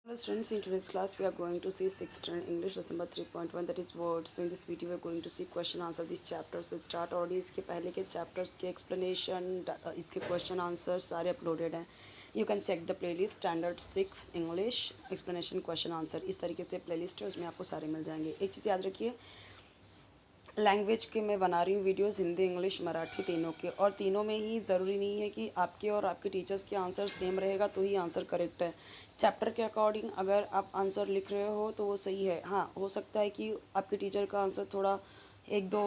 Hello students, in today's class we are going to see 6th standard English lesson number 3.1, that is words. So in this video we are going to see question answer of this chapter. So start already इसके पहले के chapters के explanation, इसके question answer सारे uploaded हैं. You can check the playlist standard 6 English explanation question answer. इस तरीके से playlist है, उसमें आपको सारे मिल जाएंगे. एक चीज़ याद रखिए, लैंग्वेज के मैं बना रही हूँ वीडियोस हिंदी इंग्लिश मराठी तीनों के, और तीनों में ही ज़रूरी नहीं है कि आपके और आपके टीचर्स के आंसर सेम रहेगा तो ही आंसर करेक्ट है. चैप्टर के अकॉर्डिंग अगर आप आंसर लिख रहे हो तो वो सही है. हाँ, हो सकता है कि आपके टीचर का आंसर थोड़ा एक दो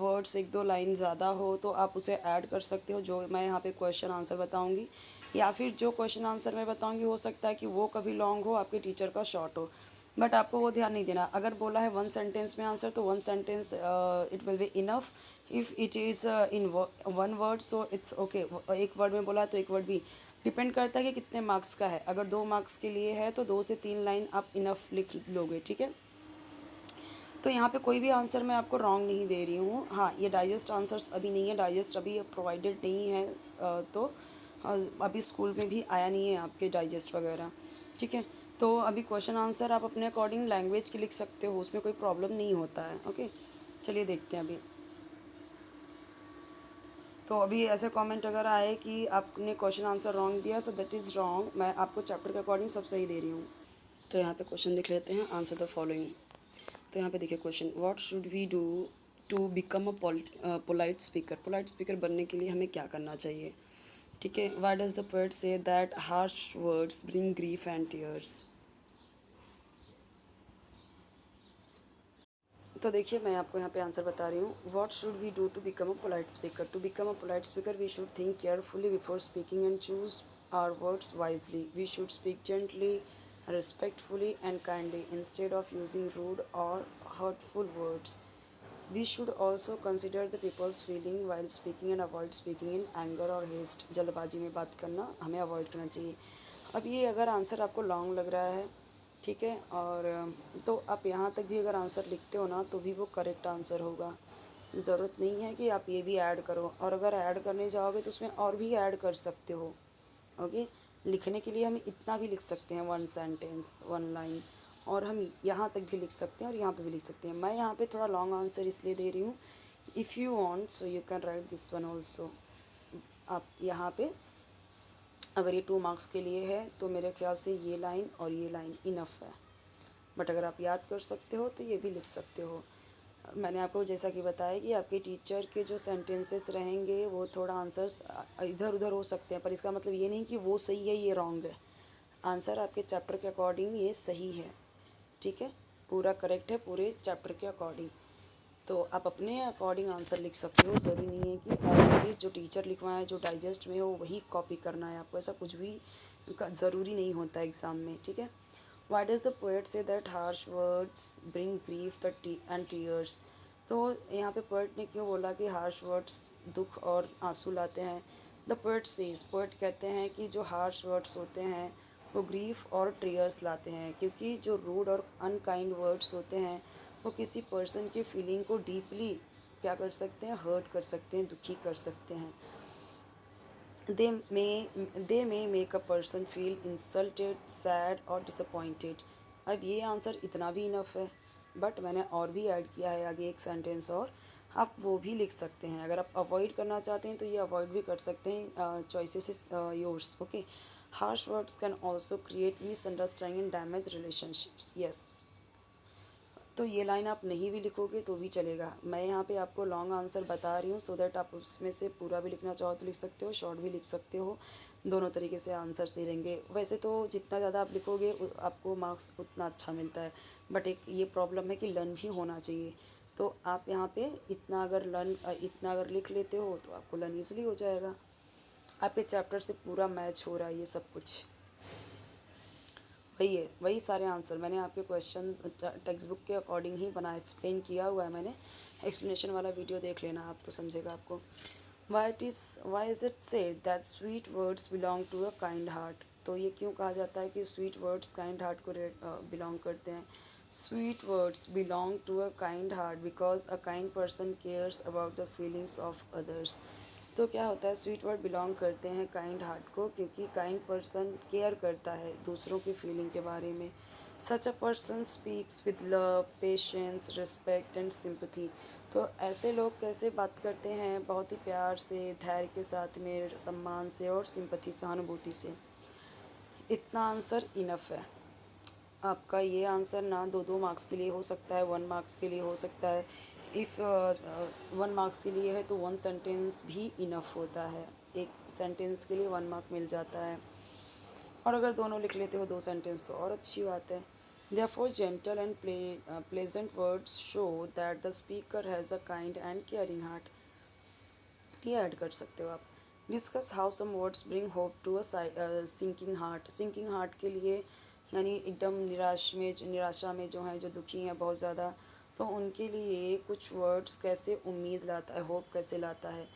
वर्ड्स एक दो लाइन ज़्यादा हो तो आप उसे ऐड कर सकते हो, जो मैं यहाँ पे क्वेश्चन आंसर बताऊँगी, या फिर जो क्वेश्चन आंसर मैं बताऊँगी हो सकता है कि वो कभी लॉन्ग हो, आपके टीचर का शॉर्ट हो. बट आपको वो ध्यान नहीं देना. अगर बोला है वन सेंटेंस में आंसर तो one sentence it will be enough. If it is in one word so it's okay. एक वर्ड में बोला है तो एक वर्ड भी डिपेंड करता है कि कितने मार्क्स का है. अगर 2 मार्क्स के लिए है तो 2 से 3 लाइन आप इनफ लिख लोगे. ठीक है, तो यहाँ पे कोई भी आंसर मैं आपको रॉन्ग नहीं दे रही हूँ. हाँ, ये डाइजेस्ट आंसर्स अभी नहीं है, डाइजेस्ट अभी प्रोवाइडेड नहीं है, तो अभी स्कूल में भी आया नहीं है आपके डाइजेस्ट वगैरह. ठीक है, तो अभी क्वेश्चन आंसर आप अपने अकॉर्डिंग लैंग्वेज के लिख सकते हो, उसमें कोई प्रॉब्लम नहीं होता है. ओके, चलिए देखते हैं अभी. तो अभी ऐसे कमेंट अगर आए कि आपने क्वेश्चन आंसर रॉन्ग दिया, सो दैट इज़ रॉन्ग. मैं आपको चैप्टर के अकॉर्डिंग सब सही दे रही हूँ. तो यहाँ पे क्वेश्चन देख लेते हैं. Answer the following. तो यहाँ पे देखिए question, what should we do to become a polite speaker. Polite speaker बनने के लिए हमें क्या करना चाहिए. ठीक है, why does the poet say that harsh words bring grief and tears. तो देखिए मैं आपको यहाँ पे आंसर बता रही हूँ. What should we do to become a polite speaker. To become a polite speaker we should think carefully before speaking and choose our words wisely. We should speak gently, respectfully and kindly instead of using rude or hurtful words. We should also consider the people's feeling while speaking and avoid speaking in anger or haste. जल्दबाजी में बात करना हमें avoid करना चाहिए. अब ये अगर आंसर आपको लॉन्ग लग रहा है, ठीक है, और तो आप यहाँ तक भी अगर आंसर लिखते हो ना तो भी वो करेक्ट आंसर होगा. ज़रूरत नहीं है कि आप ये भी ऐड करो, और अगर ऐड करने जाओगे तो उसमें और भी ऐड कर सकते हो. ओके, लिखने के लिए हम इतना भी लिख सकते हैं, वन सेंटेंस वन लाइन, और हम यहाँ तक भी लिख सकते हैं और यहाँ पे भी लिख सकते हैं. मैं यहाँ पे थोड़ा लॉन्ग आंसर इसलिए दे रही हूँ. If you want so you can write this one also. आप यहाँ पे अगर ये 2 मार्क्स के लिए है तो मेरे ख्याल से ये लाइन और ये लाइन इनफ है. बट अगर आप याद कर सकते हो तो ये भी लिख सकते हो. मैंने आपको जैसा कि बताया कि आपके टीचर के जो सेंटेंसेस रहेंगे वो थोड़ा आंसर्स इधर उधर हो सकते हैं, पर इसका मतलब ये नहीं कि वो सही है ये रॉन्ग है. आंसर आपके चैप्टर के अकॉर्डिंग ये सही है. ठीक है, पूरा करेक्ट है पूरे चैप्टर के अकॉर्डिंग. तो आप अपने अकॉर्डिंग आंसर लिख सकते हो. ज़रूरी नहीं है कि एज जो टीचर लिखवाएं जो डाइजेस्ट में हो वही कॉपी करना है आपको. ऐसा कुछ भी ज़रूरी नहीं होता एग्ज़ाम में. ठीक है, Why does the poet say that harsh words bring grief and tears? तो यहाँ पे पोएट ने क्यों बोला कि हार्श वर्ड्स दुख और आंसू लाते हैं. द पोएट सेज, पोएट कहते हैं कि जो हार्श वर्ड्स होते हैं वो ग्रीफ और टीयर्स लाते हैं, क्योंकि जो रूड और अनकाइंड वर्ड्स होते हैं वो किसी पर्सन की फीलिंग को डीपली क्या कर सकते हैं, हर्ट कर सकते हैं, दुखी कर सकते हैं. They may make a person feel insulted, sad और डिसअपॉइंटेड. अब ये आंसर इतना भी इनफ है, बट मैंने और भी ऐड किया है आगे एक सेंटेंस, और आप वो भी लिख सकते हैं. अगर आप अवॉइड करना चाहते हैं तो ये अवॉइड भी कर सकते हैं. Choices is yours. Okay, harsh words can also create misunderstanding and damage relationships. Yes, तो ये लाइन आप नहीं भी लिखोगे तो भी चलेगा. मैं यहाँ पे आपको लॉन्ग आंसर बता रही हूँ सो दैट आप उसमें से पूरा भी लिखना चाहो तो लिख सकते हो, शॉर्ट भी लिख सकते हो. दोनों तरीके से आंसर सही रहेंगे. वैसे तो जितना ज़्यादा आप लिखोगे आपको मार्क्स उतना अच्छा मिलता है, बट एक ये प्रॉब्लम है कि लर्न भी होना चाहिए. तो आप यहाँ पे इतना अगर लिख लेते हो तो आपको लर्न ईजिली हो जाएगा. आपके चैप्टर से पूरा मैच हो रहा है ये सब कुछ. वही है, वही सारे आंसर मैंने आपके क्वेश्चन टेक्स्ट बुक के अकॉर्डिंग ही बना एक्सप्लेन किया हुआ है मैंने. एक्सप्लेनेशन वाला वीडियो देख लेना आप तो समझेगा आपको. Why is it said that sweet words belong to a kind heart. तो ये क्यों कहा जाता है कि स्वीट वर्ड्स काइंड हार्ट को बिलोंग करते हैं. Sweet words belong to a kind heart because a kind person cares about the feelings of others. तो क्या होता है, स्वीट वर्ड बिलोंग करते हैं काइंड हार्ट को, क्योंकि काइंड पर्सन केयर करता है दूसरों की फीलिंग के बारे में। Such a person speaks with love, patience, respect and sympathy. तो ऐसे लोग कैसे बात करते हैं, बहुत ही प्यार से, धैर्य के साथ में, सम्मान से और सिंपथी, सहानुभूति से। इतना आंसर इनफ है। आपका ये आंसर ना दो दो मार्क्स के लिए हो सकता है, 1 मार्क्स के लिए हो सकता है। इफ़ 1 मार्क्स के लिए है तो 1 सेंटेंस भी इनफ होता है, एक सेंटेंस के लिए 1 मार्क मिल जाता है। और अगर दोनों लिख लेते हो 2 सेंटेंस तो और अच्छी बात है। Therefore gentle and pleasant words show that the speaker has a kind and caring heart. ये ऐड कर सकते हो आप। Discuss how some words bring hope to a sinking heart. Sinking heart के लिए यानी एकदम निराशा में जो हैं, जो दुखी हैं बहुत ज़्यादा, तो उनके लिए कुछ वर्ड्स कैसे उम्मीद लाता है, होप कैसे लाता है।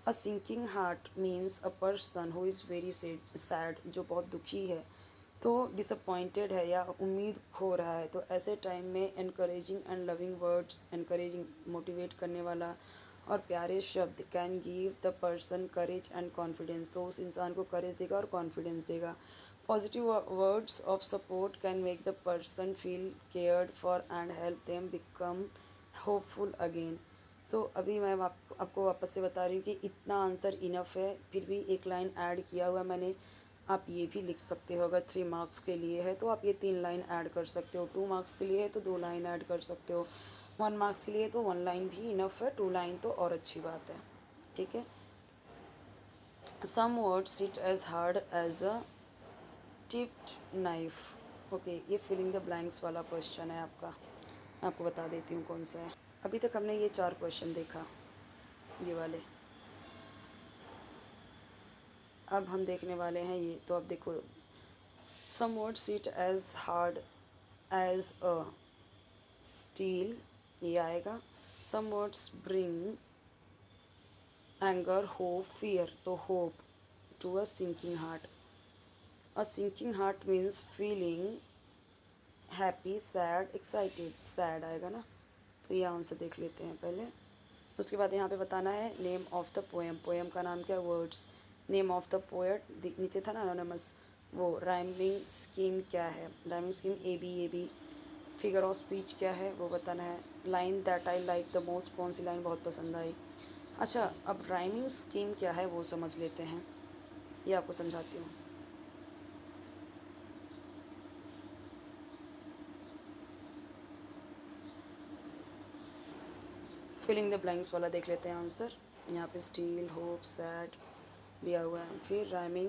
A sinking heart means a person who is very sad, जो बहुत दुखी है, तो डिसअपॉइंटेड है या उम्मीद खो रहा है। तो ऐसे टाइम में encouraging and loving words, encouraging motivate करने वाला और प्यारे शब्द can give the person courage and confidence, तो उस इंसान को करेज देगा और कॉन्फिडेंस देगा। Positive words of support can make the person feel cared for and help them become hopeful again. तो अभी मैं आपको वापस से बता रही हूँ कि इतना आंसर इनफ है, फिर भी एक लाइन ऐड किया हुआ मैंने। आप ये भी लिख सकते हो, अगर 3 मार्क्स के लिए है तो आप ये 3 लाइन ऐड कर सकते हो, 2 मार्क्स के लिए है तो 2 लाइन ऐड कर सकते हो, 1 मार्क्स के लिए तो 1 लाइन भी इनफ है, 2 लाइन तो और अच्छी बात है। ठीक है। Some word sit as hard as a tipped knife. Okay, ये फिलिंग द ब्लैंक्स वाला क्वेश्चन है आपका। मैं आपको बता देती हूँ कौन सा है। अभी तक हमने ये 4 क्वेश्चन देखा, ये वाले। अब हम देखने वाले हैं ये, तो अब देखो। Some word sit as hard as a steel, ये आएगा। Some words bring anger, hope, fear, तो hope to a sinking heart. A sinking heart means feeling happy, sad, excited, sad आएगा ना। तो ये आंसर देख लेते हैं पहले। उसके बाद यहाँ पे बताना है name of the poem. Poem का नाम क्या है, words. Name of the poet, नीचे था ना एनोनिमस, वो। राइमिंग स्कीम क्या है, rhyming scheme A B A B. Figure of speech क्या है वो बताना है। Line that I like the most, कौन सी लाइन बहुत पसंद आई। अच्छा, अब राइमिंग स्कीम क्या है वो समझ लेते हैं, ये आपको समझाती हूँ। फिलिंग द ब्लैंक्स वाला देख लेते हैं आंसर। यहाँ पे स्टील, होप, सैड दिया हुआ है। फिर rhyming,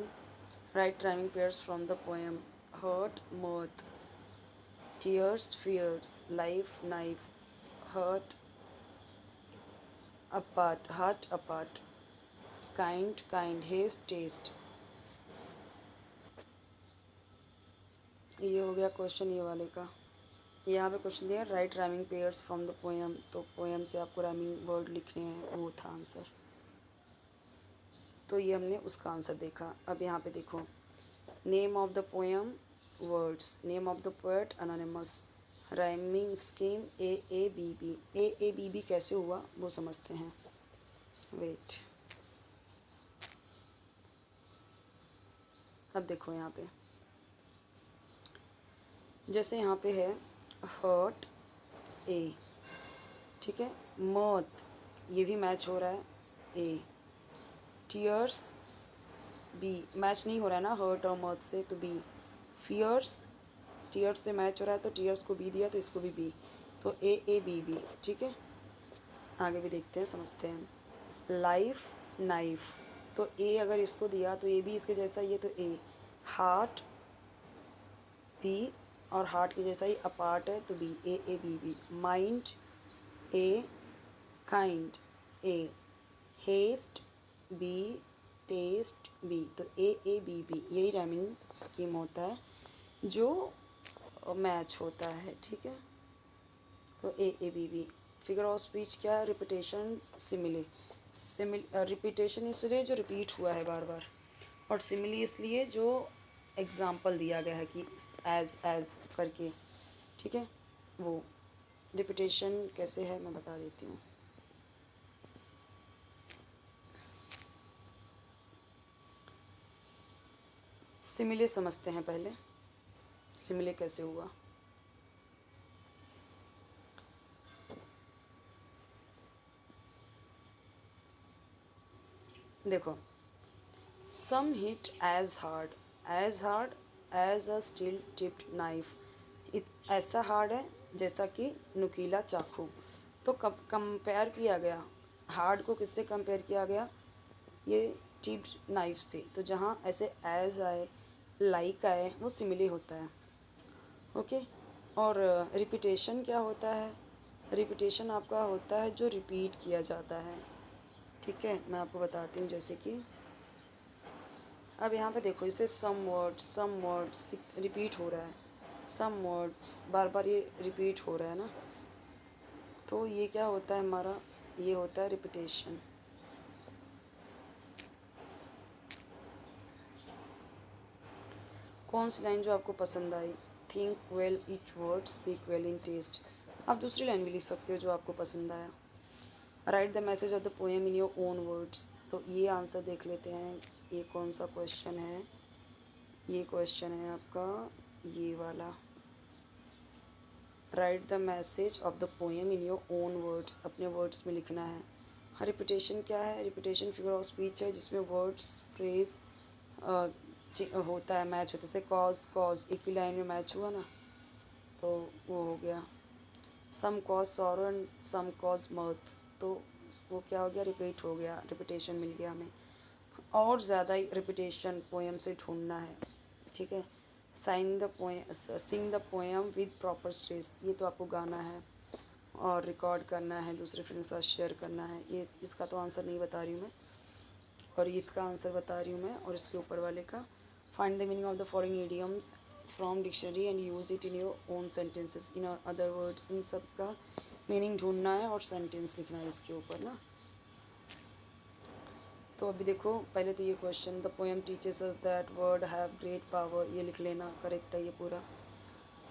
write rhyming pairs from the poem. Hurt, mirth, tears, fears, life, knife, hurt, apart, heart apart, kind, haste, taste। ये हो गया क्वेश्चन ये वाले का। यहाँ पे क्वेश्चन दिया right rhyming pairs from the poem, तो पोएम से आपको राइमिंग वर्ड लिखने हैं, वो था आंसर। तो ये हमने उसका आंसर देखा। अब यहाँ पे देखो, name of the poem, words, name of the poet anonymous, rhyming scheme A A B B कैसे हुआ वो समझते हैं। वेट, अब देखो यहाँ पे, जैसे यहाँ पे है हर्ट ए, ठीक है। मौत, ये भी मैच हो रहा है, ए। टीयर्स बी, मैच नहीं हो रहा है ना हर्ट और मौत से, तो बी। फियर्स, टीयर्स से मैच हो रहा है तो टीयर्स को बी दिया तो इसको भी बी, तो ए बी बी। ठीक है, आगे भी देखते हैं, समझते हैं। लाइफ, नाइफ, तो ए अगर इसको दिया तो ए भी इसके जैसा ही है, तो ए। हार्ट, बी, और हार्ट के जैसा ही अपार्ट है तो B, A B B. Mind, A. Kind, A. Haste, B. Taste, B, तो ए बी बी, यही राइमिंग स्कीम होता है जो मैच होता है। ठीक है, तो A B B. Figure of speech क्या है, रिपीटेशन, सिमिली। रिपीटेशन इसलिए जो रिपीट हुआ है बार बार, और सिमिली इसलिए जो एग्जाम्पल दिया गया है कि एज करके। ठीक है, वो रिपीटेशन कैसे है मैं बता देती हूँ। सिमिले समझते हैं पहले, सिमिले कैसे हुआ। देखो, some hit as hard as a steel tipped knife. ऐसा हार्ड है जैसा कि नुकीला चाकू। तो कंपेयर किया गया, हार्ड को किससे कंपेयर किया गया, ये टिप्ड नाइफ से। तो जहाँ ऐसे एज आए, लाइक आए, वो सिमिली होता है। ओके। और रिपीटेशन क्या होता है, रिपीटेशन आपका होता है जो रिपीट किया जाता है। ठीक है, मैं आपको बताती हूँ। जैसे कि अब यहाँ पे देखो, इसे सम वर्ड्स रिपीट हो रहा है, सम वर्ड्स बार बार ये रिपीट हो रहा है ना, तो ये क्या होता है हमारा, ये होता है रिपीटेशन। कौन सी लाइन जो आपको पसंद आई, think well each word speak well in test. आप दूसरी लाइन भी लिख सकते हो जो आपको पसंद आया। Right the message of the poem in your own words. तो ये आंसर देख लेते हैं, ये कौन सा क्वेश्चन है, ये क्वेश्चन है आपका ये वाला। Right the message of the poem in your own words, अपने वर्ड्स में लिखना है। हाँ, रिपीटेशन क्या है, रिपीटेशन फिगर ऑफ स्पीच है जिसमें वर्ड्स फ्रेज होता है, मैच होता है। जैसे कॉज एक ही लाइन में मैच हुआ ना, तो वो हो गया। Some cause sorrow and some cause mirth, तो वो क्या हो गया, रिपीट हो गया, रिपीटेशन मिल गया हमें। और ज़्यादा रिपीटेशन पोएम से ढूंढना है। ठीक है। Sing the poem with proper stress, ये तो आपको गाना है और रिकॉर्ड करना है, दूसरे फ्रेंड के साथ शेयर करना है। ये इसका तो आंसर नहीं बता रही हूँ मैं, और इसका आंसर बता रही हूँ मैं, और इसके ऊपर वाले का। Find the meaning of the following idioms from dictionary and use it in your own sentences in other words. इन सब का मीनिंग ढूंढना है और सेंटेंस लिखना है इसके ऊपर ना। तो अभी देखो, पहले तो ये question, the poem teaches us that word have great power, ये लिख लेना, करेक्ट है ये पूरा।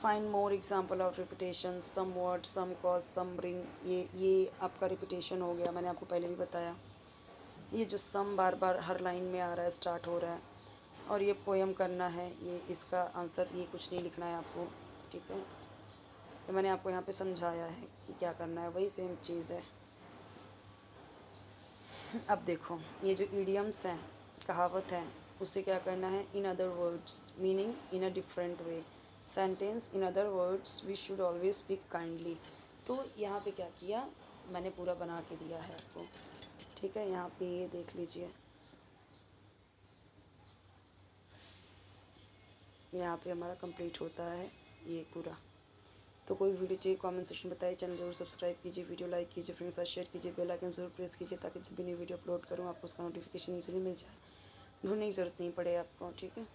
Find more example of repetition, some word some cause some bring, ये आपका रिपीटेशन हो गया, मैंने आपको पहले भी बताया। ये जो सम बार बार हर लाइन में आ रहा है, स्टार्ट हो रहा है, और ये पोएम करना है, ये इसका आंसर, ये कुछ नहीं लिखना है आपको। ठीक है, तो मैंने आपको यहाँ पे समझाया है कि क्या करना है, वही सेम चीज़ है। अब देखो, ये जो ईडियम्स हैं, कहावत है, उसे क्या करना है, in other words meaning in a different way. Sentence, in other words we should always speak kindly. तो यहाँ पे क्या किया, मैंने पूरा बना के दिया है आपको। ठीक है, यहाँ पे ये देख लीजिए, यहाँ पे हमारा कंप्लीट होता है ये पूरा। तो कोई वीडियो चाहिए कमेंट सेक्शन में बताइए, चैनल जरूर सब्सक्राइब कीजिए, वीडियो लाइक कीजिए, फ्रेंड्स के साथ शेयर कीजिए, बेल आइकन जरूर प्रेस कीजिए ताकि जब भी नई वीडियो अपलोड करूँ आपको उसका नोटिफिकेशन ईजिली मिल जाए, ढूंढने की ज़रूरत नहीं पड़े आपको। ठीक है।